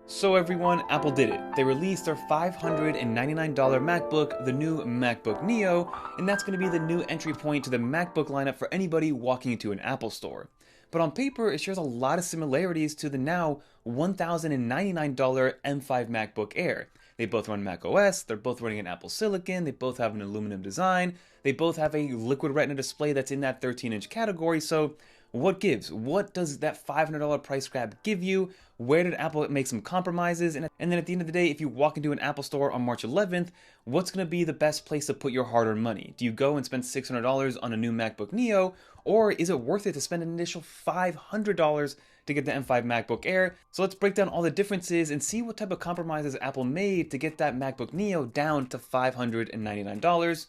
So everyone, Apple did it. They released their $599 MacBook, the new MacBook Neo, and that's going to be the new entry point to the MacBook lineup for anybody walking into an Apple store. But on paper, it shares a lot of similarities to the now $1,099 M5 MacBook Air. They both run Mac OS, they're both running an Apple Silicon, they both have an aluminum design, they both have a Liquid Retina display that's in that 13-inch category, so what gives? What does that $500 price grab give you? Where did Apple make some compromises? And then at the end of the day, if you walk into an Apple store on March 11th, what's going to be the best place to put your hard-earned money? Do you go and spend $600 on a new MacBook Neo, or is it worth it to spend an initial $500 to get the M5 MacBook Air? So let's break down all the differences and see what type of compromises Apple made to get that MacBook Neo down to $599.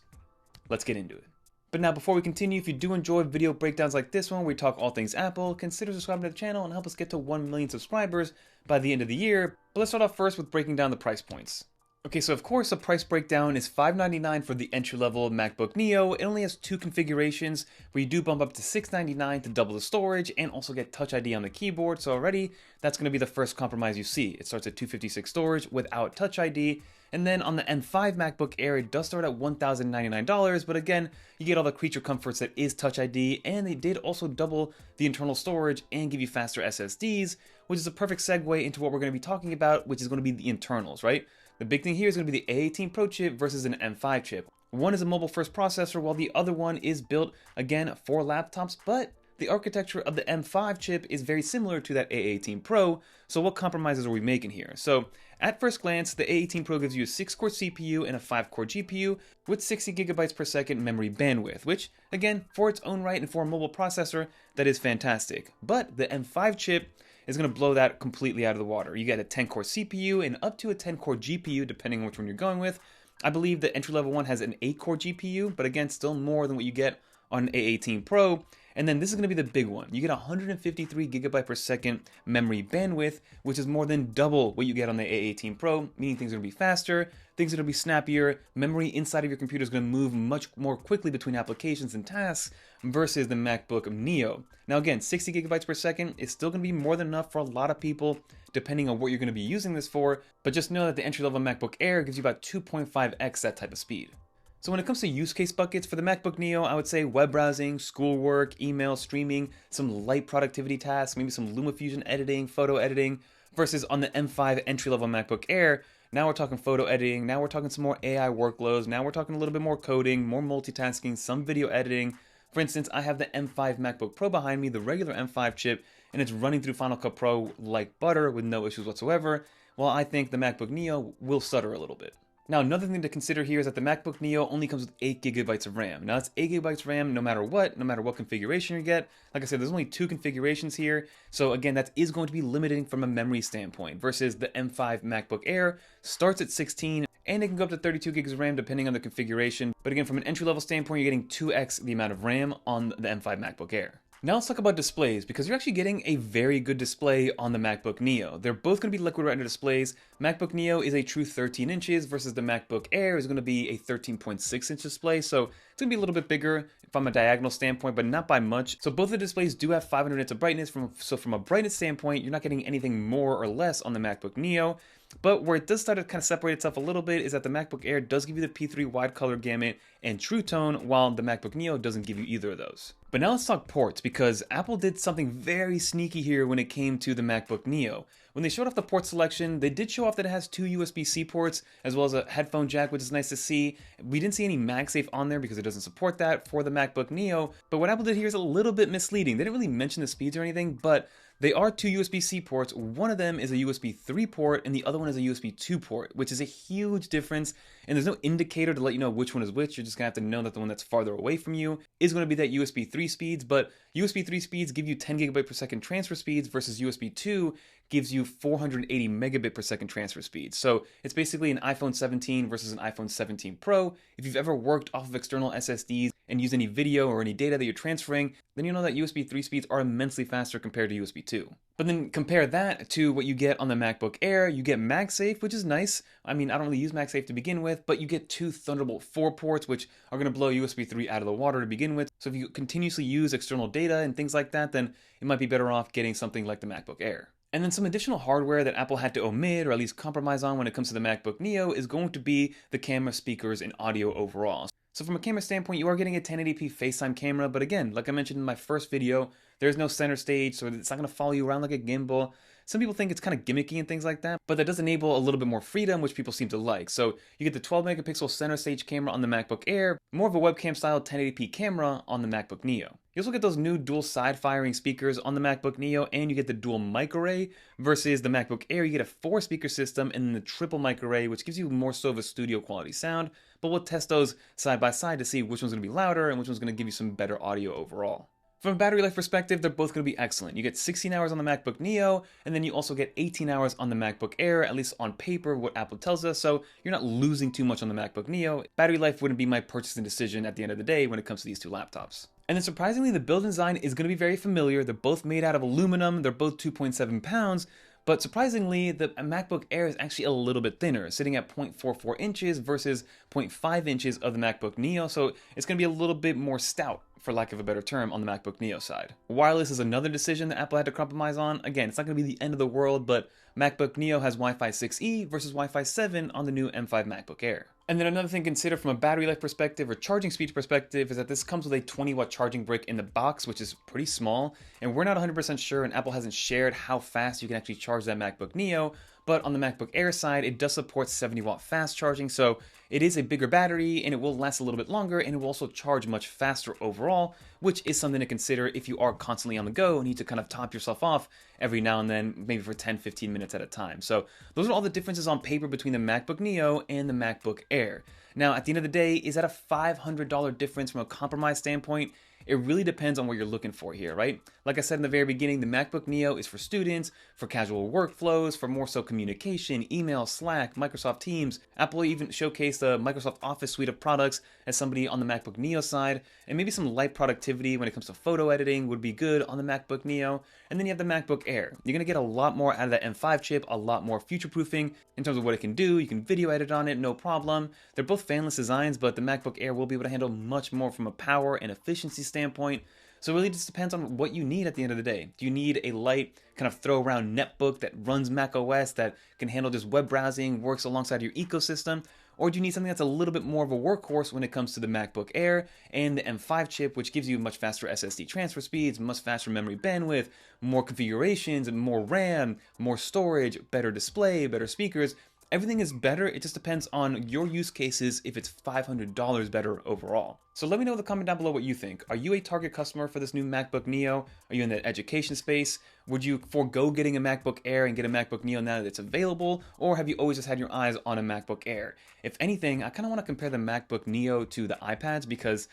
Let's get into it. But now, before we continue, if you do enjoy video breakdowns like this one where we talk all things Apple, consider subscribing to the channel and help us get to 1 million subscribers by the end of the year. But let's start off first with breaking down the price points. Okay, so of course the price breakdown is $599 for the entry-level MacBook Neo. It only has two configurations where you do bump up to $699 to double the storage and also get Touch ID on the keyboard. So already that's going to be the first compromise you see. It starts at $256 storage without Touch ID. And then on the M5 MacBook Air, it does start at $1,099, but again, you get all the creature comforts that is Touch ID, and they did also double the internal storage and give you faster SSDs, which is a perfect segue into what we're going to be talking about, which is going to be the internals, right? The big thing here is going to be the A18 Pro chip versus an M5 chip. One is a mobile-first processor, while the other one is built, again, for laptops, but the architecture of the M5 chip is very similar to that A18 Pro, so what compromises are we making here? So, at first glance, the A18 Pro gives you a 6-core CPU and a 5-core GPU with 60 gigabytes per second memory bandwidth, which, again, for its own right and for a mobile processor, that is fantastic. But the M5 chip is going to blow that completely out of the water. You get a 10-core CPU and up to a 10-core GPU, depending on which one you're going with. I believe the entry-level one has an 8-core GPU, but again, still more than what you get on an A18 Pro. And then this is going to be the big one. You get 153 gigabyte per second memory bandwidth, which is more than double what you get on the A18 Pro, meaning things are going to be faster, things are going to be snappier, memory inside of your computer is going to move much more quickly between applications and tasks versus the MacBook Neo. Now again, 60 gigabytes per second is still going to be more than enough for a lot of people, depending on what you're going to be using this for, but just know that the entry-level MacBook Air gives you about 2.5x that type of speed. So when it comes to use case buckets for the MacBook Neo, I would say web browsing, schoolwork, email, streaming, some light productivity tasks, maybe some LumaFusion editing, photo editing, versus on the M5 entry-level MacBook Air, now we're talking photo editing, now we're talking some more AI workloads, now we're talking a little bit more coding, more multitasking, some video editing. For instance, I have the M5 MacBook Pro behind me, the regular M5 chip, and it's running through Final Cut Pro like butter with no issues whatsoever, while I think the MacBook Neo will stutter a little bit. Now, another thing to consider here is that the MacBook Neo only comes with 8 gigabytes of RAM. Now, that's 8 gigabytes of RAM no matter what configuration you get. Like I said, there's only two configurations here. So again, that is going to be limiting from a memory standpoint versus the M5 MacBook Air starts at 16 and it can go up to 32 gigs of RAM depending on the configuration. But again, from an entry-level standpoint, you're getting 2x the amount of RAM on the M5 MacBook Air. Now let's talk about displays, because you're actually getting a very good display on the MacBook Neo. They're both going to be Liquid Retina displays. MacBook Neo is a true 13 inches versus the MacBook Air is going to be a 13.6 inch display, so it's going to be a little bit bigger from a diagonal standpoint, but not by much. So both the displays do have 500 nits of brightness, so from a brightness standpoint, you're not getting anything more or less on the MacBook Neo. But where it does start to kind of separate itself a little bit is that the MacBook Air does give you the P3 wide color gamut and True Tone, while the MacBook Neo doesn't give you either of those. But now let's talk ports, because Apple did something very sneaky here when it came to the MacBook Neo. When they showed off the port selection, they did show off that it has two USB-C ports, as well as a headphone jack, which is nice to see. We didn't see any MagSafe on there because it doesn't support that for the MacBook Neo, but what Apple did here is a little bit misleading. They didn't really mention the speeds or anything, but they are two USB-C ports. One of them is a USB 3 port and the other one is a USB 2 port, which is a huge difference. And there's no indicator to let you know which one is which. You're just gonna have to know that the one that's farther away from you is gonna be that USB 3 speeds, but USB 3 speeds give you 10 gigabit per second transfer speeds versus USB 2 gives you 480 megabit per second transfer speed. So it's basically an iPhone 17 versus an iPhone 17 Pro. If you've ever worked off of external SSDs and used any video or any data that you're transferring, then you know that USB 3 speeds are immensely faster compared to USB 2. But then compare that to what you get on the MacBook Air. You get MagSafe, which is nice. I mean, I don't really use MagSafe to begin with, but you get two Thunderbolt 4 ports, which are going to blow USB 3 out of the water to begin with. So if you continuously use external data and things like that, then it might be better off getting something like the MacBook Air. And then some additional hardware that Apple had to omit or at least compromise on when it comes to the MacBook Neo is going to be the camera, speakers, and audio overall. So from a camera standpoint, you are getting a 1080p FaceTime camera, but again, like I mentioned in my first video, there's no center stage, so it's not going to follow you around like a gimbal. Some people think it's kind of gimmicky and things like that, but that does enable a little bit more freedom, which people seem to like. So you get the 12 megapixel center stage camera on the MacBook Air, more of a webcam style 1080p camera on the MacBook Neo. You also get those new dual side firing speakers on the MacBook Neo, and you get the dual mic array versus the MacBook Air. You get a 4-speaker system and then the triple mic array, which gives you more so of a studio quality sound, but we'll test those side by side to see which one's going to be louder and which one's going to give you some better audio overall. From a battery life perspective, they're both going to be excellent. You get 16 hours on the MacBook Neo, and then you also get 18 hours on the MacBook Air, at least on paper, what Apple tells us, so you're not losing too much on the MacBook Neo. Battery life wouldn't be my purchasing decision at the end of the day when it comes to these two laptops. And then surprisingly, the build design is going to be very familiar. They're both made out of aluminum, they're both 2.7 pounds, but surprisingly, the MacBook Air is actually a little bit thinner, sitting at 0.44 inches versus 0.5 inches of the MacBook Neo, so it's going to be a little bit more stout, for lack of a better term, on the MacBook Neo side. Wireless is another decision that Apple had to compromise on. Again, it's not going to be the end of the world, but MacBook Neo has Wi-Fi 6E versus Wi-Fi 7 on the new M5 MacBook Air. And then another thing to consider from a battery life perspective or charging speed perspective is that this comes with a 20-watt charging brick in the box, which is pretty small, and we're not 100% sure, and Apple hasn't shared how fast you can actually charge that MacBook Neo, but on the MacBook Air side, it does support 70-watt fast charging, so it is a bigger battery, and it will last a little bit longer, and it will also charge much faster overall, which is something to consider if you are constantly on the go and need to kind of top yourself off every now and then, maybe for 10-15 minutes at a time. So those are all the differences on paper between the MacBook Neo and the MacBook Air. Now, at the end of the day, is that a $500 difference from a compromise standpoint? It really depends on what you're looking for here, right? Like I said in the very beginning, the MacBook Neo is for students, for casual workflows, for more so communication, email, Slack, Microsoft Teams. Apple even showcased the Microsoft Office suite of products as somebody on the MacBook Neo side, and maybe some light productivity when it comes to photo editing would be good on the MacBook Neo. And then you have the MacBook Air. You're going to get a lot more out of that M5 chip, a lot more future-proofing in terms of what it can do. You can video edit on it, no problem. They're both fanless designs, but the MacBook Air will be able to handle much more from a power and efficiency standpoint. So it really just depends on what you need at the end of the day. Do you need a light kind of throw around netbook that runs Mac OS that can handle just web browsing, works alongside your ecosystem? Or do you need something that's a little bit more of a workhorse when it comes to the MacBook Air and the M5 chip, which gives you much faster SSD transfer speeds, much faster memory bandwidth, more configurations, more RAM, more storage, better display, better speakers? Everything is better, it just depends on your use cases if it's $500 better overall. So let me know in the comment down below what you think. Are you a target customer for this new MacBook Neo? Are you in the education space? Would you forego getting a MacBook Air and get a MacBook Neo now that it's available? Or have you always just had your eyes on a MacBook Air? If anything, I kind of want to compare the MacBook Neo to the iPads because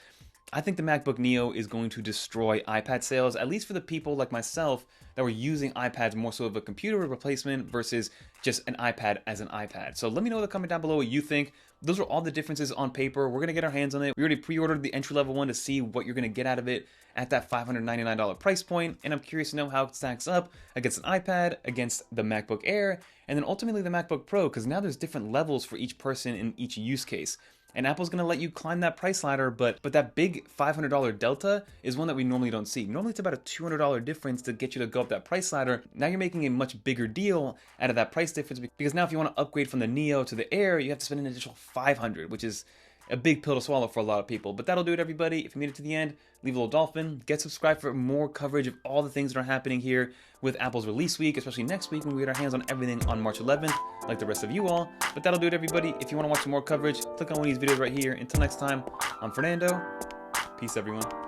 I think the MacBook Neo is going to destroy iPad sales, at least for the people like myself that were using iPads more so of a computer replacement versus just an iPad as an iPad. So let me know in the comment down below what you think. Those are all the differences on paper. We're going to get our hands on it. We already pre-ordered the entry-level one to see what you're going to get out of it at that $599 price point, and I'm curious to know how it stacks up against an iPad, against the MacBook Air, and then ultimately the MacBook Pro, because now there's different levels for each person in each use case. And Apple's going to let you climb that price ladder, but that big $500 delta is one that we normally don't see. Normally it's about a $200 difference to get you to go up that price ladder. Now you're making a much bigger deal out of that price difference, because now if you want to upgrade from the Neo to the Air, you have to spend an additional $500, which is a big pill to swallow for a lot of people. But that'll do it, everybody. If you made it to the end, leave a little dolphin, get subscribed for more coverage of all the things that are happening here with Apple's release week, especially next week when we get our hands on everything on March 11th, like the rest of you all. But that'll do it, everybody. If you want to watch some more coverage, click on one of these videos right here. Until next time, I'm Fernando. Peace, everyone.